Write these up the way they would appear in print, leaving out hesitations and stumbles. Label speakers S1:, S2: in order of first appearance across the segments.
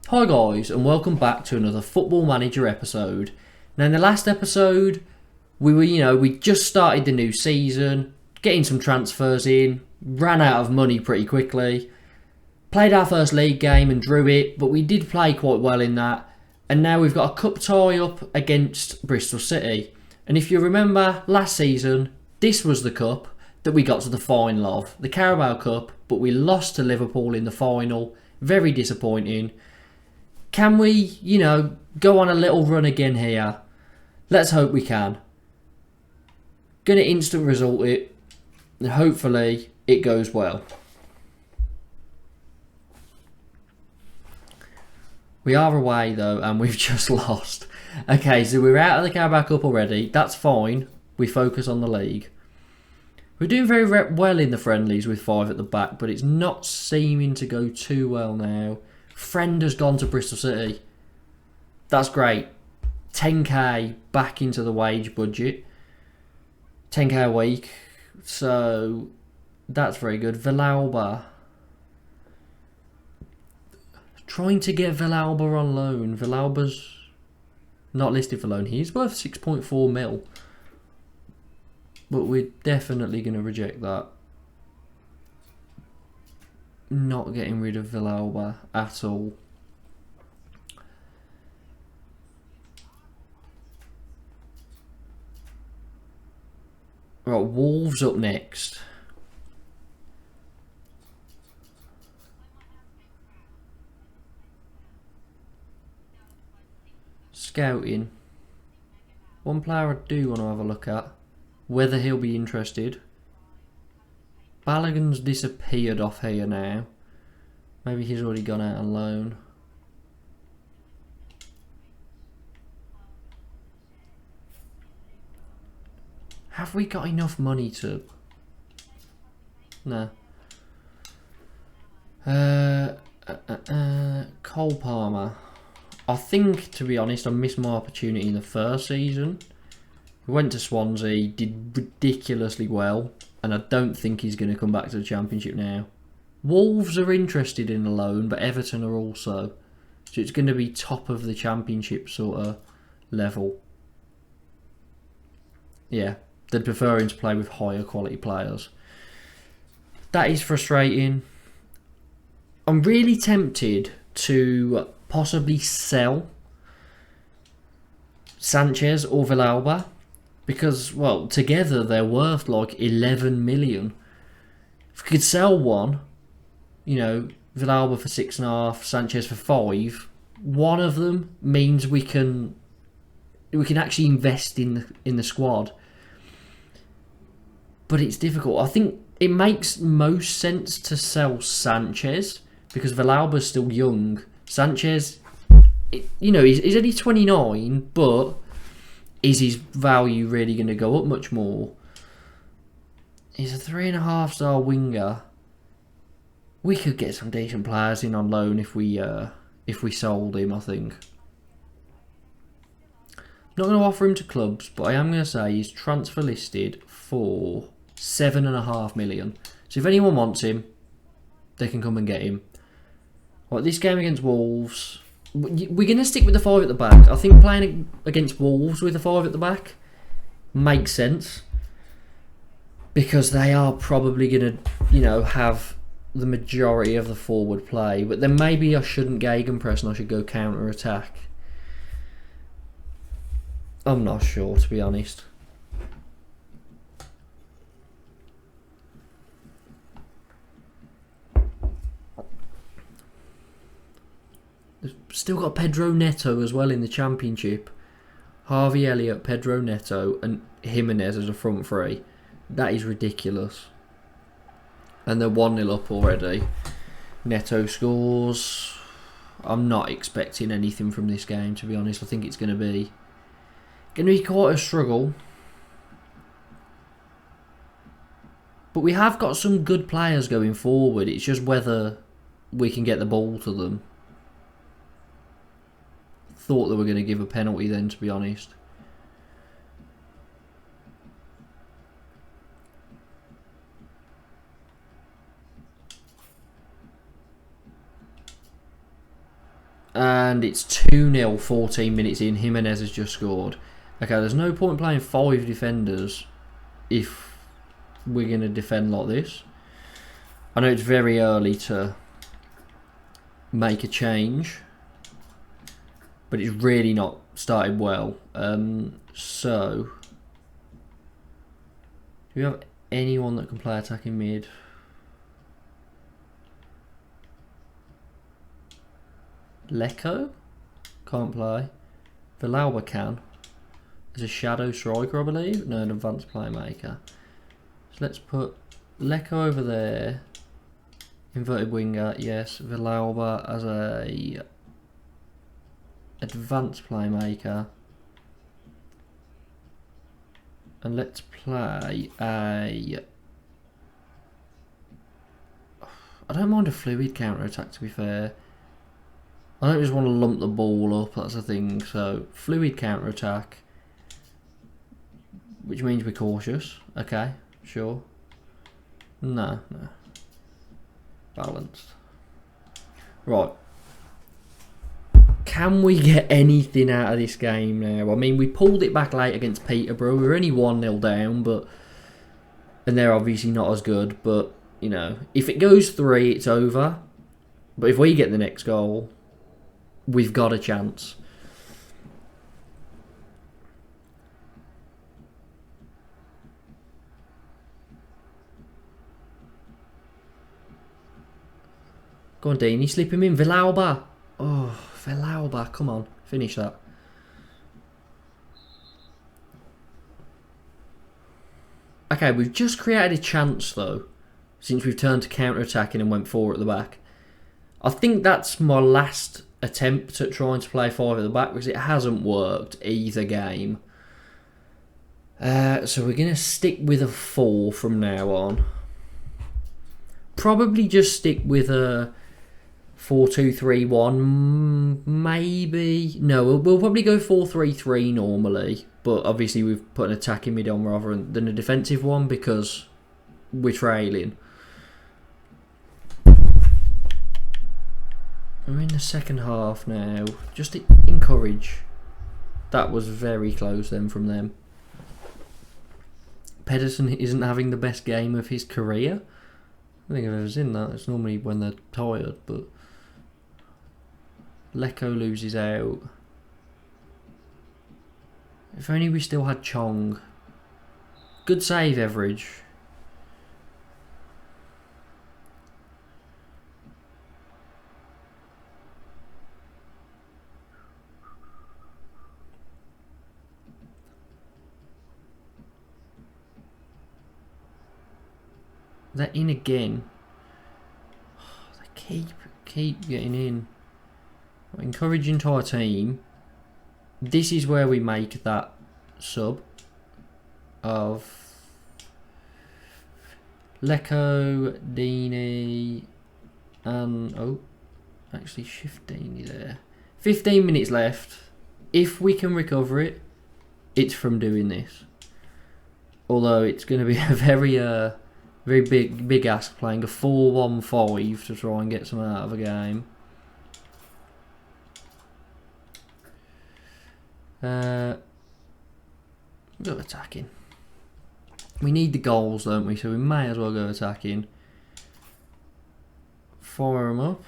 S1: Hi guys, and welcome back to another Football Manager episode. Now in the last episode, we just started the new season, getting some transfers in, ran out of money pretty quickly, played our first league game and drew it, but we did play quite well in that, and now we've got a cup tie up against Bristol City. And if you remember last season, this was the cup that we got to the final of, the Carabao Cup, but we lost to Liverpool in the final. Very disappointing. Can we, go on a little run again here? Let's hope we can. Gonna instant result it, and hopefully it goes well. We are away though, and we've just lost. Okay, so we're out of the Carabao Cup already. That's fine. We focus on the league. We're doing very well in the friendlies with 5 at the back, but it's not seeming to go too well now. Friend has gone to Bristol City. That's great. 10k back into the wage budget. 10k a week. So that's very good. Villalba. Trying to get Villalba on loan. Villalba's not listed for loan. He's worth 6.4 mil. But we're definitely going to reject that. Not getting rid of Villalba at all. Right, Wolves up next. Scouting. One player I do want to have a look at. Whether he'll be interested. Balogun's disappeared off here now. Maybe he's already gone out on loan. Have we got enough money to... No. Cole Palmer. I think, to be honest, I missed my opportunity in the first season. We went to Swansea, did ridiculously well, and I don't think he's going to come back to the Championship now. Wolves are interested in a loan, but Everton are also. So it's going to be top of the Championship sort of level. Yeah, they're preferring to play with higher quality players. That is frustrating. I'm really tempted to possibly sell Sanchez or Villalba. Because, well, together they're worth like 11 million. If we could sell one, Villalba for 6.5, Sanchez for 5, one of them means we can actually invest in the squad. But it's difficult. I think it makes most sense to sell Sanchez because Villalba's still young. Sanchez, he's only 29, but is his value really going to go up much more? He's a 3.5-star winger. We could get some decent players in on loan if we sold him, I think. I'm not going to offer him to clubs, but I am going to say he's transfer listed for 7.5 million. So if anyone wants him, they can come and get him. Right, this game against Wolves... We're going to stick with the 5 at the back. I think playing against Wolves with the 5 at the back makes sense. Because they are probably going to, have the majority of the forward play. But then maybe I shouldn't gegenpress and I should go counter-attack. I'm not sure, to be honest. Still got Pedro Neto as well in the Championship. Harvey Elliott, Pedro Neto and Jimenez as a front three. That is ridiculous. And they're 1-0 up already. Neto scores. I'm not expecting anything from this game, to be honest. I think it's going to be quite a struggle. But we have got some good players going forward. It's just whether we can get the ball to them. Thought they were going to give a penalty then, to be honest. And it's 2-0, 14 minutes in. Jimenez has just scored. Okay, there's no point playing 5 defenders if we're going to defend like this. I know it's very early to make a change, but it's really not started well. So, do we have anyone that can play attacking mid? Lecco? Can't play. Villalba can. As a shadow striker, I believe. No, an advanced playmaker. So let's put Lecco over there. Inverted winger, yes. Villalba as a advanced playmaker. And let's play a... I don't mind a fluid counter-attack, to be fair. I don't just want to lump the ball up, that's the thing. So, fluid counter-attack. Which means we're cautious. Okay, sure. No. Balanced. Right. Can we get anything out of this game now? I mean, we pulled it back late against Peterborough. We were only 1-0 down, but... And they're obviously not as good, but, you know, if it goes 3, it's over. But if we get the next goal, we've got a chance. Go on, Dini, slip him in. Villalba. Oh, Villalba, come on, finish that. Okay, we've just created a chance though, since we've turned to counter-attacking and went 4 at the back. I think that's my last attempt at trying to play 5 at the back because it hasn't worked either game. So we're going to stick with a 4 from now on. Probably just stick with a 4-2-3-1, maybe. No, we'll probably go 4-3-3 normally, but obviously we've put an attacking mid on rather than a defensive one because we're trailing. We're in the second half now. Just encourage. That was very close then from them. Pedersen isn't having the best game of his career. I don't think I've ever seen that. It's normally when they're tired, but Lecco loses out. If only we still had Chong. Good save, Everidge. They're in again. They keep getting in. Encouraging to our team. This is where we make that sub of Lecco, Dini, and actually shift Dini there. 15 minutes left. If we can recover it, it's from doing this. Although it's going to be a very big ask playing a 4-1-5 to try and get something out of a game. Go attacking. We need the goals, don't we? So we may as well go attacking. Fire them up.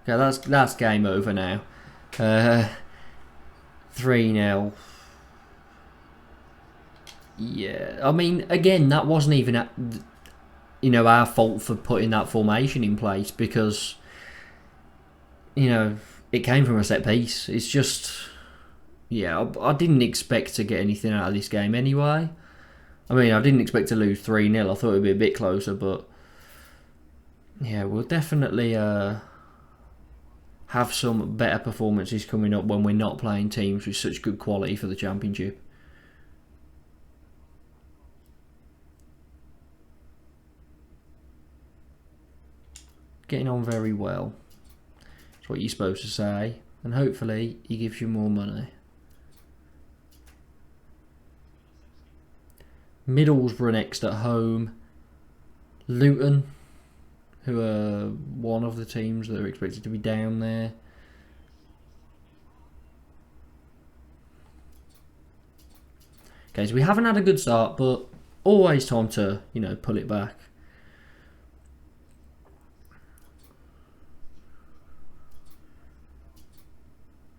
S1: Okay, that's game over now. 3-0. Yeah, I mean, again, that wasn't even our fault for putting that formation in place because, it came from a set piece. It's just, yeah, I didn't expect to get anything out of this game anyway. I mean, I didn't expect to lose 3-0. I thought it would be a bit closer, but yeah, we'll definitely have some better performances coming up when we're not playing teams with such good quality for the Championship. Getting on very well. That's what you're supposed to say. And hopefully he gives you more money. Middlesbrough next at home. Luton. who are one of the teams that are expected to be down there. Okay, so we haven't had a good start, but always time to, you know, pull it back.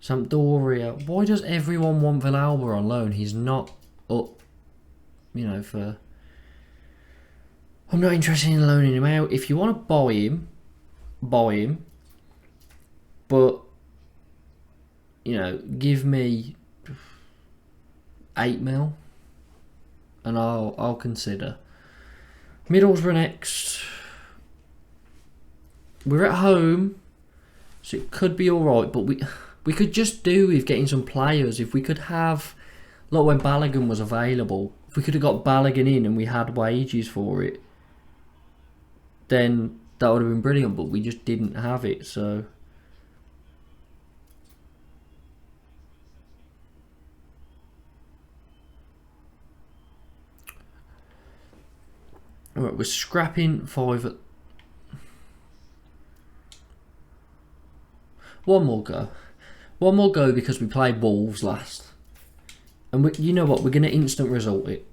S1: Sampdoria. Why does everyone want Villalba on loan? He's not up, you know, for... I'm not interested in loaning him out. If you want to buy him, buy him. But, you know, give me 8 mil. And I'll consider. Middlesbrough next. We're at home, so it could be alright, but we could just do with getting some players. If we could have, like when Balogun was available, if we could have got Balogun in and we had wages for it, then that would have been brilliant, but we just didn't have it, so... Alright, we're scrapping 5 One more go. One more go because we played Wolves last. And you know what? We're going to instant result it.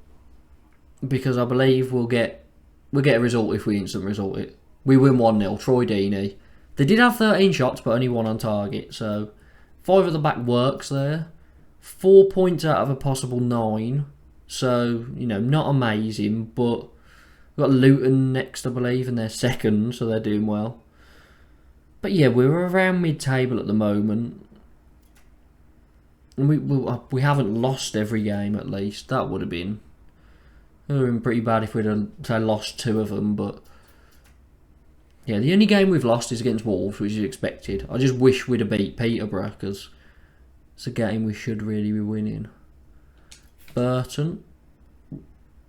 S1: Because I believe we'll get a result if we instant result it. We win 1-0. Troy Deeney. They did have 13 shots but only 1 on target. So 5 at the back works there. 4 points out of a possible 9. So, you know, not amazing, but... We've got Luton next, I believe, and they're second, so they're doing well. But yeah, we're around mid-table at the moment. And we haven't lost every game, at least. That would have been pretty bad if we'd have, say, lost 2 of them, but... Yeah, the only game we've lost is against Wolves, which is expected. I just wish we'd have beat Peterborough, because it's a game we should really be winning. Burton.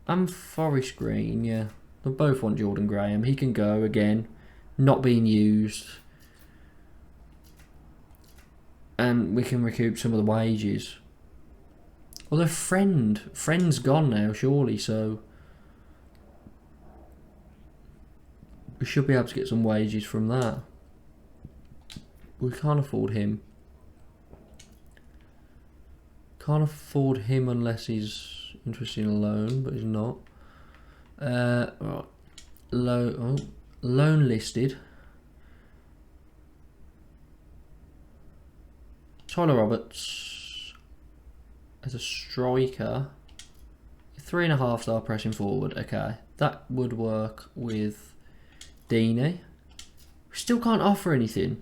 S1: And Forest Green, yeah. They both want Jordan Graham. He can go again. Not being used. And we can recoup some of the wages. Although Friend's gone now, surely, so... We should be able to get some wages from that. We can't afford him. Can't afford him unless he's interested in a loan, but he's not. Right. Loan listed. Tyler Roberts as a striker. 3.5 star pressing forward. Okay, that would work with Deeney. We still can't offer anything.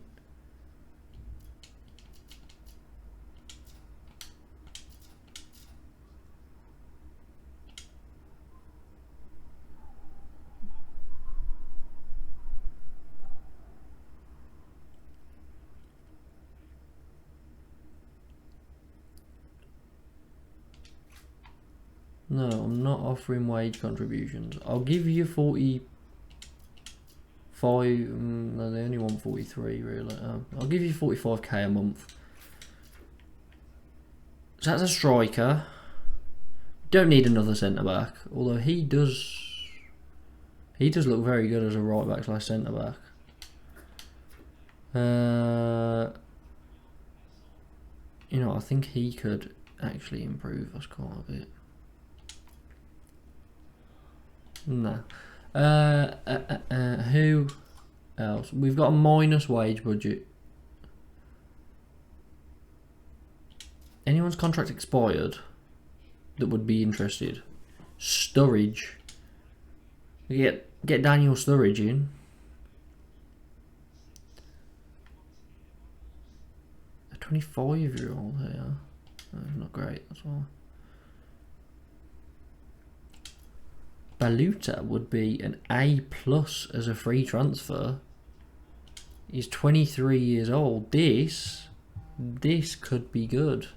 S1: No, I'm not offering wage contributions. I'll give you 45. No, they only want 43, really. I'll give you 45k a month. So that's a striker. Don't need another centre back, although he does look very good as a right back / centre back. You know, I think he could actually improve us quite a bit. No. Who else? We've got a minus wage budget. Anyone's contract expired that would be interested? Sturridge. We get Daniel Sturridge in. A 25-year-old here. Oh, not great, that's why. Baluta would be an A+ as a free transfer. He's 23 years old. This could be good.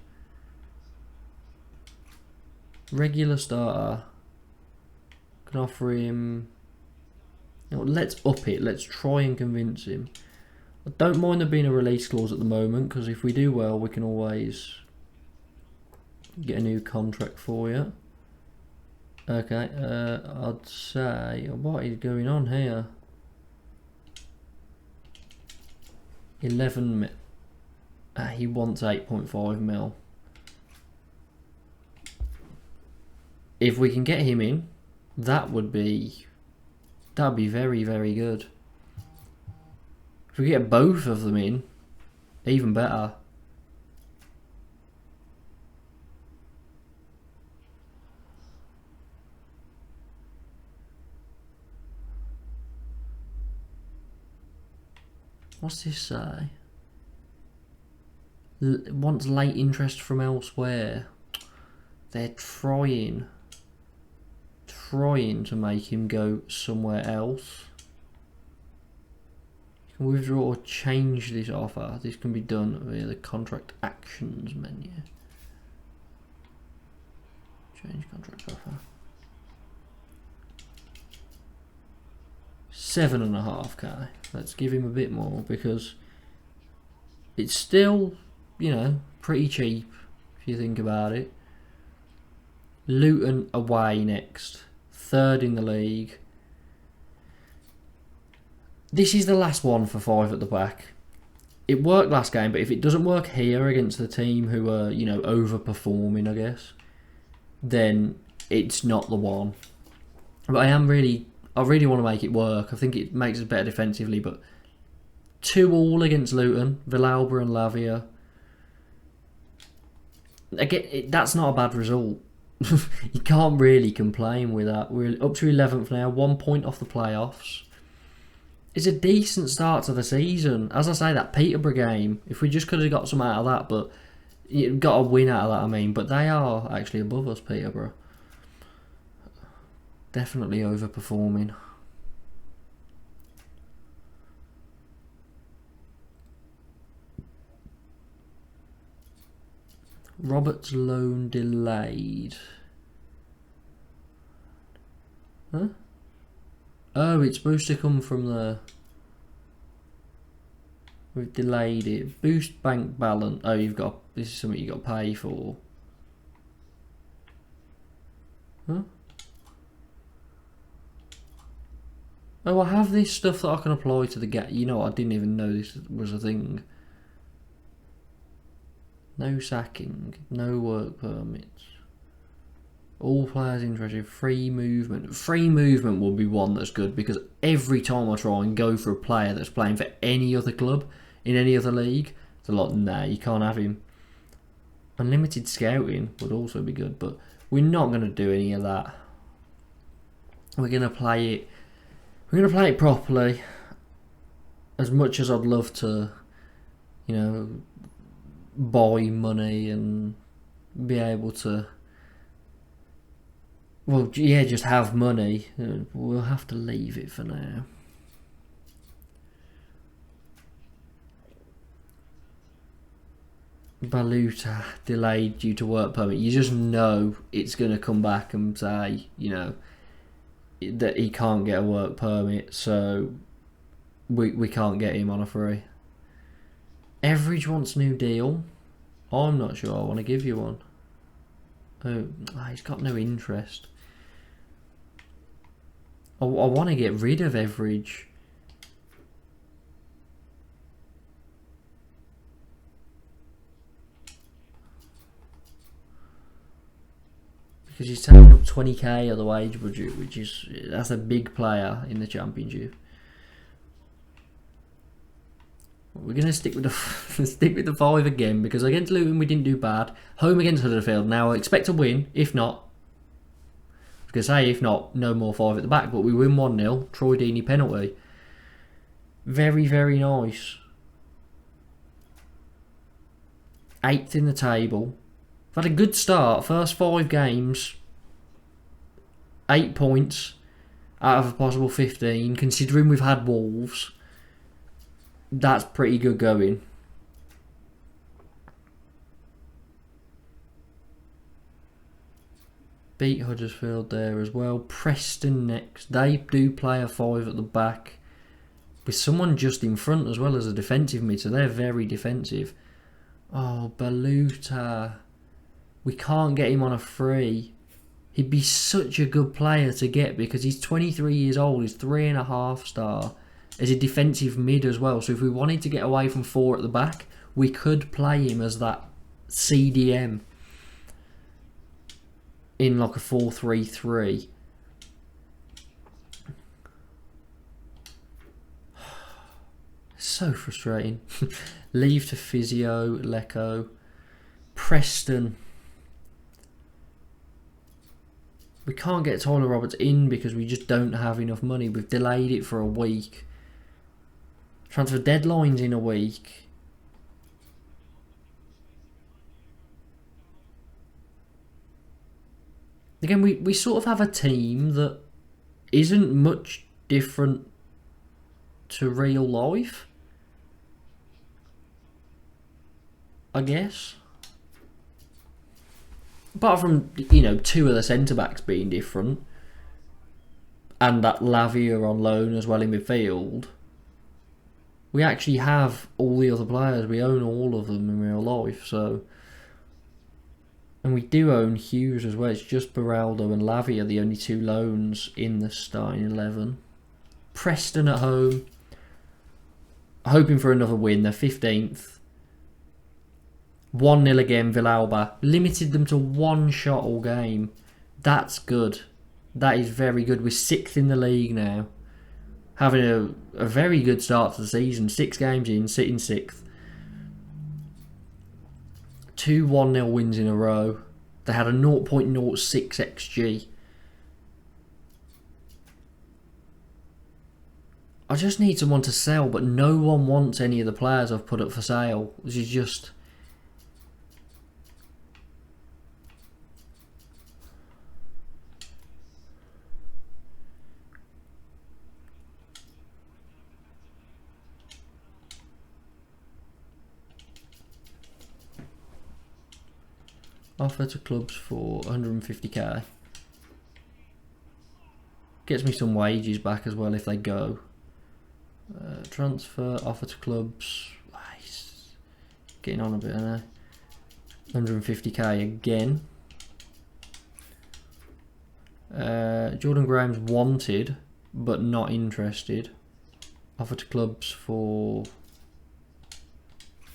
S1: Regular starter. Can offer him... You know, let's up it. Let's try and convince him. I don't mind there being a release clause at the moment, because if we do well, we can always get a new contract for you. Okay, I'd say, what is going on here? 11 mil. He wants 8.5 mil. If we can get him in, that'd be very, very good. If we get both of them in, even better. What's this say? Wants late interest from elsewhere. They're trying to make him go somewhere else. You can withdraw or change this offer. This can be done via the contract actions menu. Change contract offer. 7.5k. Let's give him a bit more because it's still, you know, pretty cheap if you think about it. Luton away next. 3rd in the league. This is the last one for 5 at the back. It worked last game, but if it doesn't work here against the team who are, you know, overperforming, I guess, then it's not the one. But I really want to make it work. I think it makes us better defensively, but 2-2 against Luton, Villalba and Lavia. Again, that's not a bad result. You can't really complain with that. We're up to 11th now, 1 point off the playoffs. It's a decent start to the season. As I say, that Peterborough game, if we just could have got some out of that, but you got a win out of that, I mean. But they are actually above us, Peterborough. Definitely overperforming. Robert's loan delayed. Huh? Oh, it's supposed to come from the... We've delayed it. Boost bank balance. Oh, you've got... This is something you've got to pay for. Huh? Oh, I have this stuff that I can apply to the gap. You know, I didn't even know this was a thing. No sacking, no work permits. All players interested, free movement. Free movement will be one that's good because every time I try and go for a player that's playing for any other club in any other league, it's a lot, nah, you can't have him. Unlimited scouting would also be good, but we're not going to do any of that. We're going to play it. We're going to play it properly. As much as I'd love to, you know, buy money and be able to, well, yeah, just have money, we'll have to leave it for now. Baluta delayed due to work permit. You just know it's going to come back and say, you know, that he can't get a work permit, so we can't get him on a free. Everidge wants new deal. I'm not sure I want to give you one. Oh, he's got no interest. I want to get rid of Everidge. Because he's taking up 20k of the wage budget, that's a big player in the Championship. We're going to stick with the 5 again because against Luton we didn't do bad. Home against Huddersfield. Now I expect to win. If not, I was going to say if not, no more 5 at the back. But we win 1-0. Troy Deeney penalty. Very, very nice. 8th in the table. We've had a good start. First 5 games. 8 points out of a possible 15. Considering we've had Wolves. That's pretty good going. Beat Huddersfield there as well. Preston next. They do play a 5 at the back. With someone just in front as well as a defensive mid. So they're very defensive. Oh, Baluta. We can't get him on a free. He'd be such a good player to get because he's 23 years old. He's 3.5 star. as a defensive mid as well. So if we wanted to get away from 4 at the back, we could play him as that CDM in like a 4-3-3. So frustrating. Leave to physio, Lecco. Preston. We can't get Tyler Roberts in because we just don't have enough money. We've delayed it for a week. Transfer deadline's in a week. Again, we sort of have a team that isn't much different to real life, I guess. Apart from, you know, 2 of the centre-backs being different, and that Lavia on loan as well in midfield, we actually have all the other players. We own all of them in real life, so... And we do own Hughes as well. It's just Beraldo and Lavia, the only 2 loans in the starting 11. Preston at home. Hoping for another win. They're 15th. 1-0 again, Villalba. Limited them to 1 shot all game. That's good. That is very good. We're 6th in the league now. Having a very good start to the season. 6 games in, sitting 6th. 2 1-0 wins in a row. They had a 0.06 XG. I just need someone to sell, but no one wants any of the players I've put up for sale. This is just... Offer to clubs for 150k. Gets me some wages back as well if they go. Transfer, offer to clubs. Nice. Getting on a bit, aren't I? 150k again. Jordan Graham's wanted, but not interested. Offer to clubs for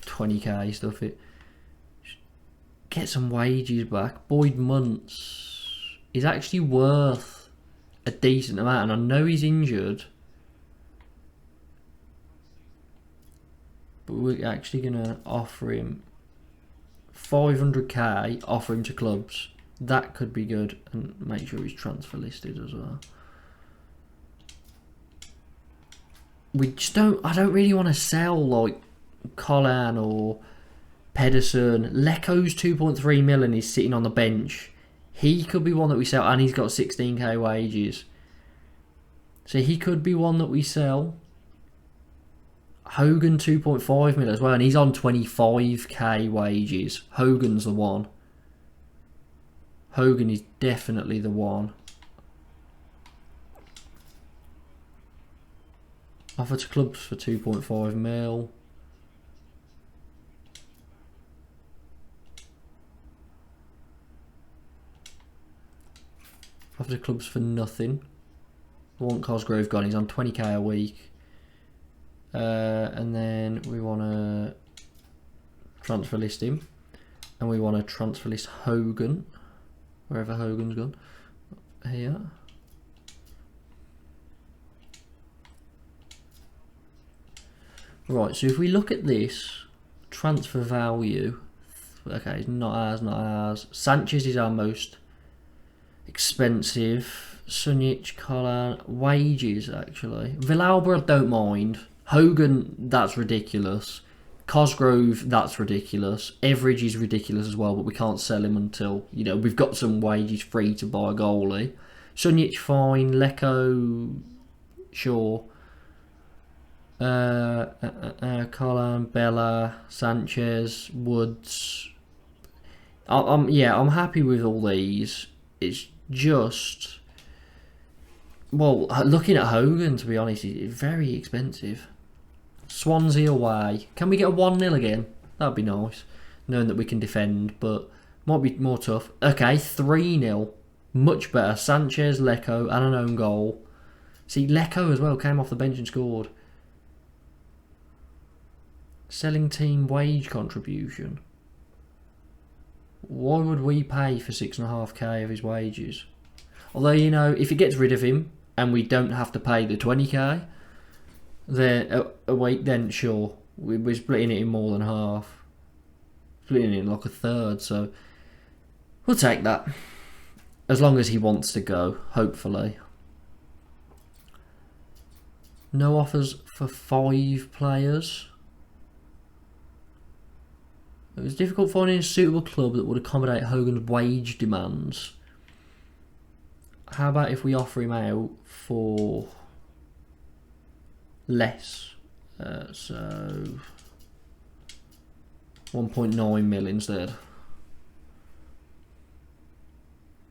S1: 20k, stuff it. Get some wages back. Boyd Muntz is actually worth a decent amount, and I know he's injured, but we're actually going to offer him 500k, offer him to clubs. That could be good, and make sure he's transfer listed as well. We just don't, I don't really want to sell like Collan or Pedersen. Lecco's 2.3 million is sitting on the bench. He could be one that we sell, and he's got 16k wages. So he could be one that we sell. Hogan 2.5 million as well, and he's on 25k wages. Hogan's the one. Hogan is definitely the one. Offer to clubs for 2.5 mil. Offer to clubs for nothing. Want Cosgrove gone, he's on 20k a week. And then we want to transfer list him. And we want to transfer list Hogan. Wherever Hogan's gone. Here. Right, so if we look at this, transfer value. Okay, not ours. Sanchez is our most expensive. Sunic, Collan, wages actually. Villalba I don't mind. Hogan, that's ridiculous. Cosgrove, that's ridiculous. Everidge is ridiculous as well, but we can't sell him until, you know, we've got some wages free to buy a goalie. Sunic, fine. Lecco, sure. Collan, Bella, Sanchez, Woods. I'm happy with all these. It's just, well, looking at Hogan, to be honest, it's very expensive. Swansea away. Can we get a 1-0 again? That'd be nice, knowing that we can defend, but might be more tough. Okay, 3-0. Much better. Sanchez, Lecco, and an own goal. See, Lecco as well came off the bench and scored. Selling team wage contribution. Why would we pay for 6.5k of his wages? Although, you know, if it gets rid of him and we don't have to pay the 20k, then wait, then sure, we're splitting it in more than half, splitting it in like a third. So we'll take that, as long as he wants to go. Hopefully. No offers for 5 players. It was difficult finding a suitable club that would accommodate Hogan's wage demands. How about if we offer him out for less? So 1.9 mil instead.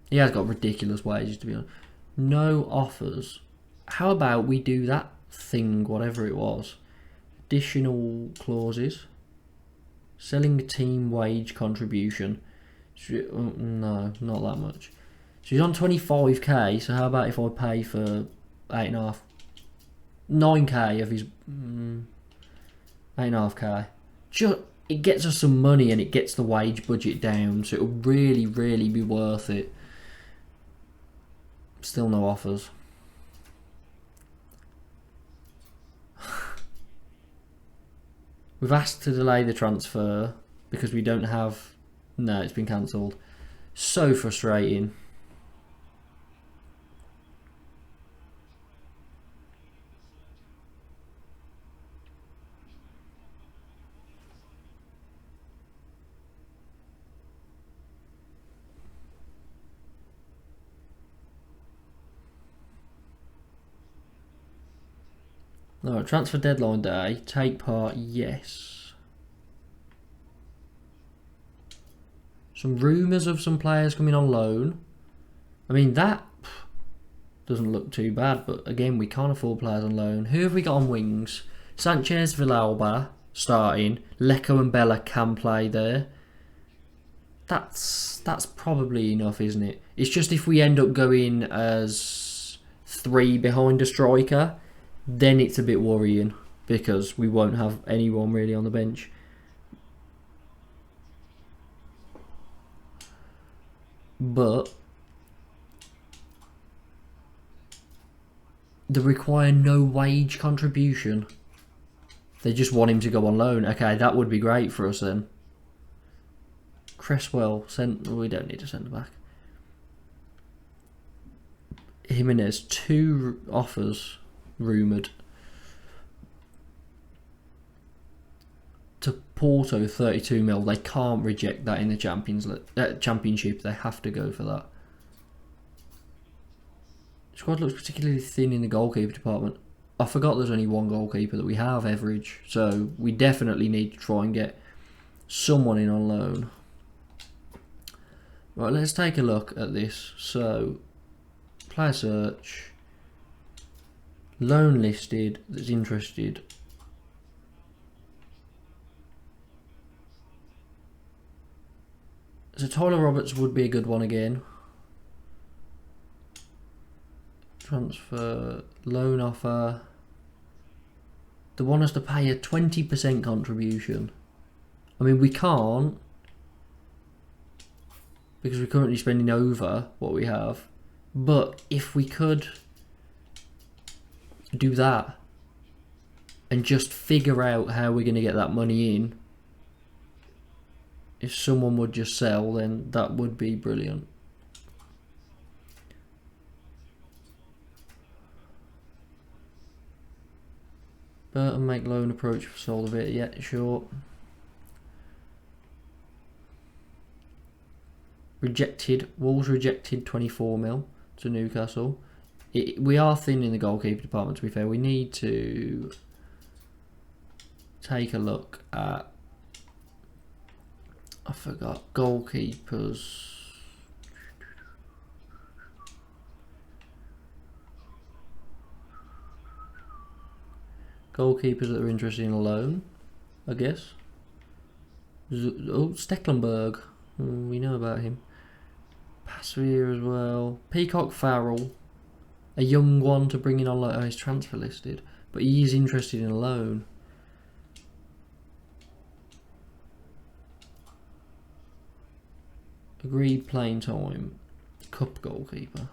S1: He has got ridiculous wages, to be honest. No offers. How about we do that thing, whatever it was? Additional clauses. Selling team wage contribution. No, not that much. So he's on 25k, so how about if I pay for 8.5, 9k of his 8.5k? It gets us some money and it gets the wage budget down, so it'll really, really be worth it. Still no offers. We've asked to delay the transfer because we don't have... No, it's been cancelled. So frustrating. No, transfer deadline day. Take part, yes. Some rumours of some players coming on loan. I mean, that doesn't look too bad, but again, we can't afford players on loan. Who have we got on wings? Sanchez, Villalba starting. Lecco and Bella can play there. That's probably enough, isn't it? It's just if we end up going as 3 behind a striker, then it's a bit worrying because we won't have anyone really on the bench. But they require no wage contribution. They just want him to go on loan. Okay, that would be great for us then. Cresswell, we don't need to send him back. Jimenez, 2 offers rumoured. To Porto, 32 mil. They can't reject that in the Championship. They have to go for that. Squad looks particularly thin in the goalkeeper department. I forgot there's only 1 goalkeeper that we have, Everidge. So we definitely need to try and get someone in on loan. Right, let's take a look at this. So, player search. Loan listed that's interested. So Tyler Roberts would be a good one again. Transfer, loan offer. They want us to pay a 20% contribution. I mean, we can't, because we're currently spending over what we have. But if we could do that and just figure out how we're going to get that money in, if someone would just sell, then that would be brilliant. Burton make loan approach for sold a bit. Yeah, sure. Rejected. Wolves rejected 24 mil to Newcastle. We are thin in the goalkeeper department, to be fair. We need to take a look at... I forgot. Goalkeepers. Goalkeepers that are interested in a loan, I guess. Oh, Stecklenburg. We know about him. Pasveer as well. Peacock Farrell. A young one to bring in on loan. Oh, he's transfer listed. But he is interested in a loan. Agreed playing time. Cup goalkeeper.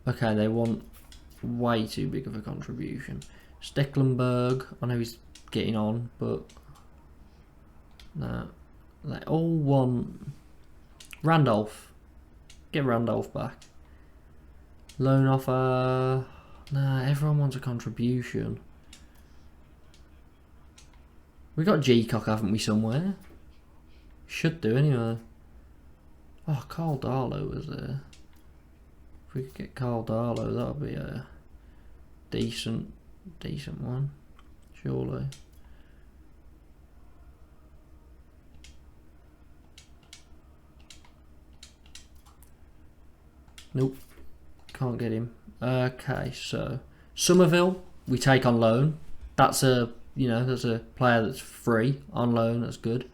S1: Okay, they want way too big of a contribution. Stecklenburg, I know he's getting on, but no. They all want Randolph. Get Randolph back. Loan offer. Nah, everyone wants a contribution. We got G-Cock, haven't we, somewhere? Should do anyway. Oh, Carl Darlow was there. If we could get Carl Darlow, that would be a decent one, surely. Nope, can't get him. Okay, so Somerville we take on loan. That's a that's a player that's free on loan. That's good.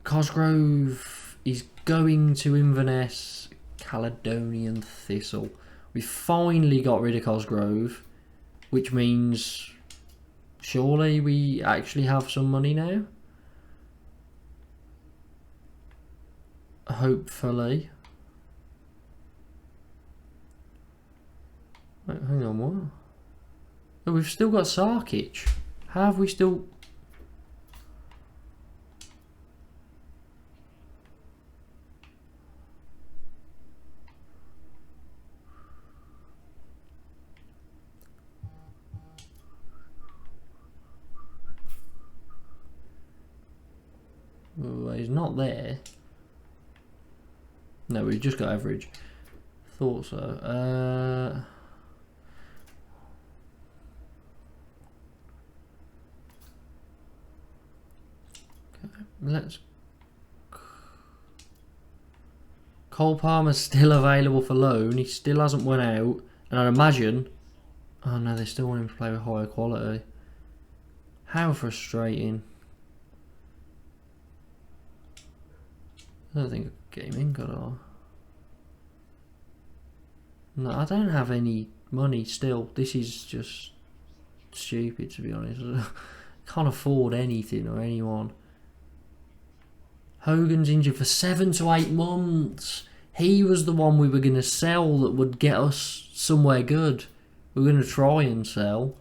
S1: Cosgrove is going to Inverness, Caledonian Thistle. We finally got rid of Cosgrove, which means surely we actually have some money now. Hopefully. Wait, hang on, what? Oh, we've still got Sarkic. How have we still... Oh, he's not there. No, we've just got average. Thought so. Okay, let's... Cole Palmer's still available for loan. He still hasn't went out. And I'd imagine... Oh no, they still want him to play with higher quality. How frustrating. I don't think I could get him in, could I? No, I don't have any money still. This is just stupid, to be honest. Can't afford anything or anyone. Hogan's injured for 7 to 8 months. He was the one we were going to sell that would get us somewhere good. We were going to try and sell.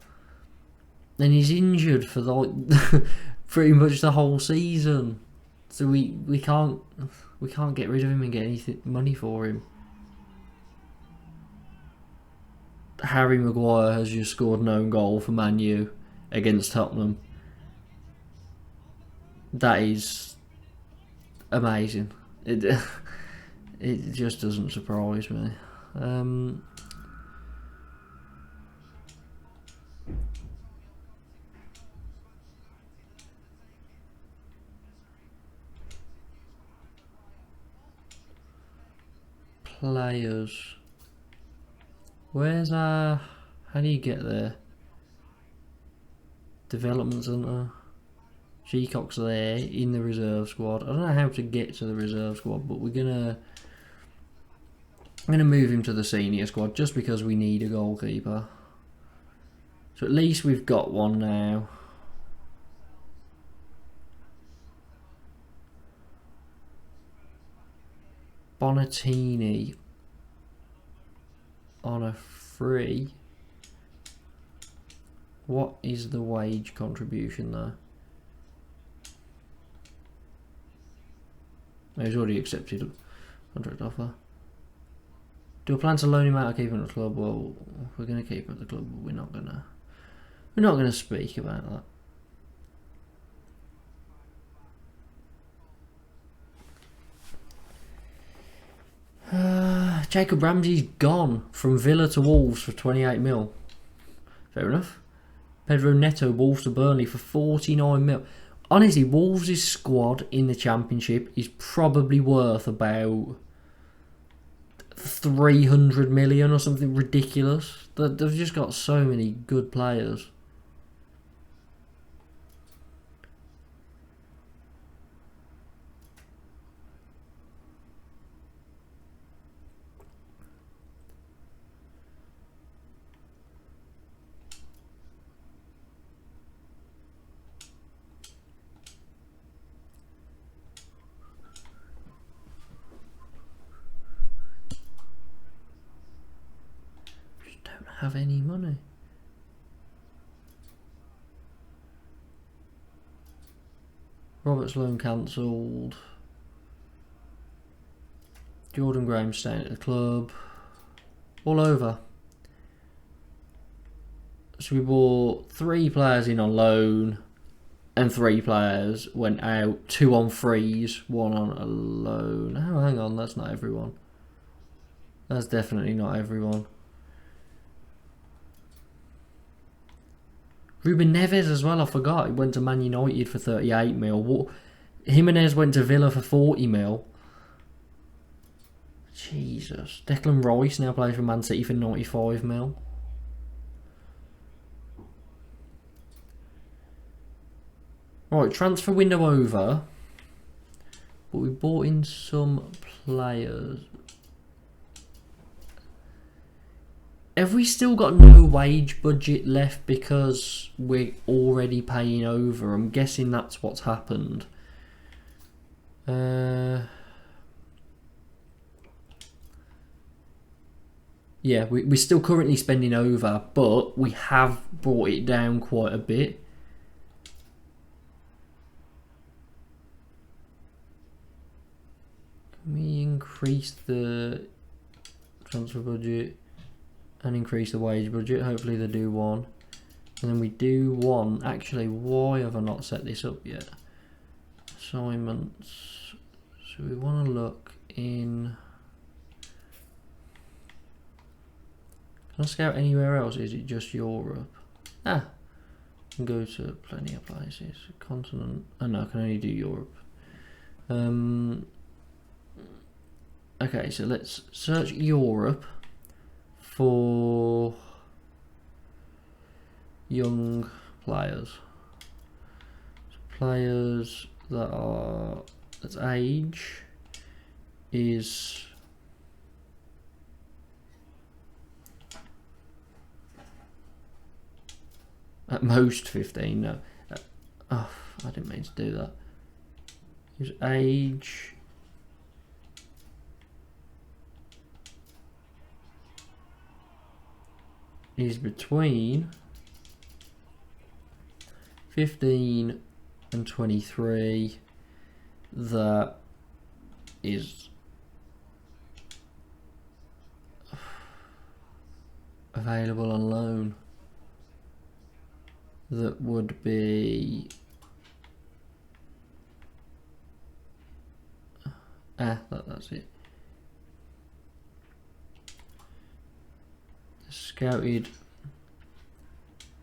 S1: And he's injured for like pretty much the whole season. So we can't get rid of him and get anything money for him. Harry Maguire has just scored an own goal for Man U against Tottenham. That is amazing. It just doesn't surprise me. Players. Where's our... How do you get there? Development centre. G-Cock's there in the reserve squad. I don't know how to get to the reserve squad, but I'm gonna move him to the senior squad just because we need a goalkeeper. So at least we've got one now. Bonatini on a free. What is the wage contribution there? He's already accepted a contract offer. Do I plan to loan him out or keep him at the club? Well, we're going to keep him at the club, but we're not going to speak about that. Jacob Ramsey's gone from Villa to Wolves for 28 mil. Fair enough. Pedro Neto, Wolves to Burnley for 49 mil. Honestly, Wolves' squad in the Championship is probably worth about 300 million or something ridiculous. They've just got so many good players. have any money. Robert's loan cancelled. Jordan Graham staying at the club. All over. So we bought 3 players in on loan and 3 players went out. 2 on freeze, 1 on a loan. Oh, hang on, that's not everyone. That's definitely not everyone. Ruben Neves as well, I forgot. He went to Man United for 38 mil. Jimenez went to Villa for 40 mil. Jesus. Declan Rice now plays for Man City for 95 mil. Right, transfer window over. But we bought in some players. Have we still got no wage budget left because we're already paying over? I'm guessing that's what's happened. Yeah, we're still currently spending over, but we have brought it down quite a bit. Can we increase the transfer budget and increase the wage budget? Hopefully they do one. And then we do one. Actually, why have I not set this up yet? Assignments. So we want to look in... Can I scout anywhere else? Is it just Europe? Ah, I can go to plenty of places. Continent. Oh no, I can only do Europe. Okay, so let's search Europe for young players. So players that are that's age is at most 15. No, oh, I didn't mean to do that. His age is between 15 and 23. That is available on loan. That would be that's it. The scouted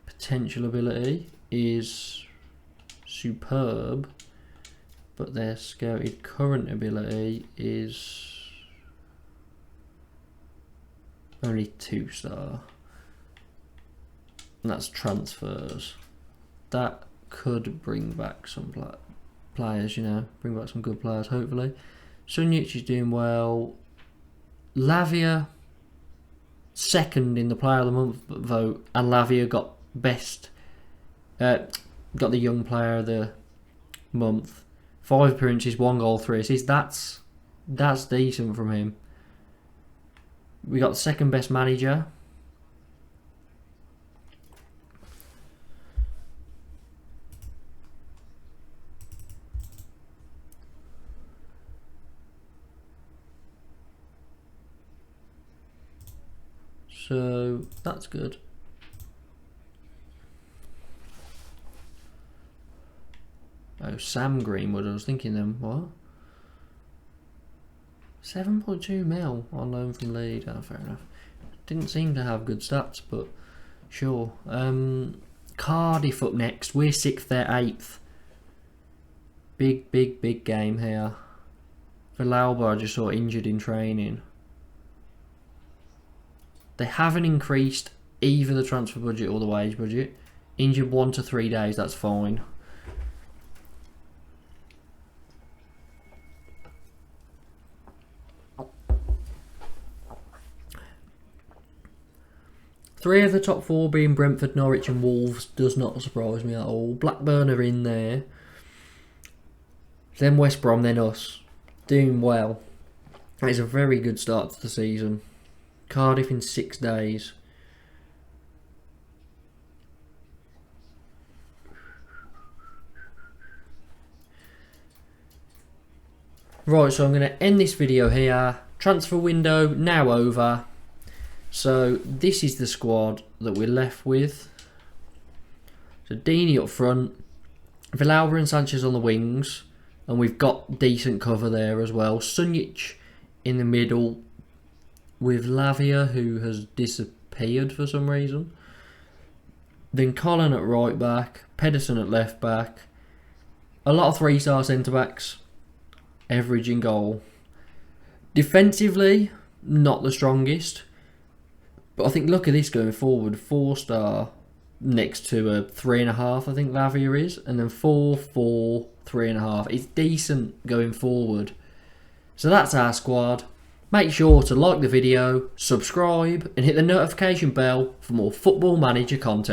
S1: potential ability is superb, but their scouted current ability is only 2-star. And that's transfers. That could bring back some players, you know, bring back some good players, hopefully. Sunjic is doing well. Lavia, second in the Player of the Month vote, and Lavia got best, got the Young Player of the Month. 5 appearances, 1 goal, 3 assists. That's decent from him. We got second best manager. So that's good. Oh, Sam Greenwood, I was thinking then, what? 7.2 mil on loan from Leeds. Oh, fair enough. Didn't seem to have good stats, but sure. Cardiff up next. We're 6th, they're 8th. Big game here. Villalba I just saw injured in training. They haven't increased either the transfer budget or the wage budget. Injured 1 to 3 days, that's fine. Three of the top 4 being Brentford, Norwich and Wolves does not surprise me at all. Blackburn are in there. Then West Brom, then us. Doing well. That is a very good start to the season. Cardiff in 6 days. Right, so I'm going to end this video here. Transfer window now over. So this is the squad that we're left with. So Deeney up front, Villalba and Sanchez on the wings, and we've got decent cover there as well. Sunjic in the middle with Lavia, who has disappeared for some reason. Then Colin at right back, Pedersen at left back. A lot of 3-star centre backs. Average in goal. Defensively, not the strongest. But I think look at this going forward. 4-star next to a 3.5, I think Lavia is. And then 4, 4, 3.5. It's decent going forward. So that's our squad. Make sure to like the video, subscribe and hit the notification bell for more Football Manager content.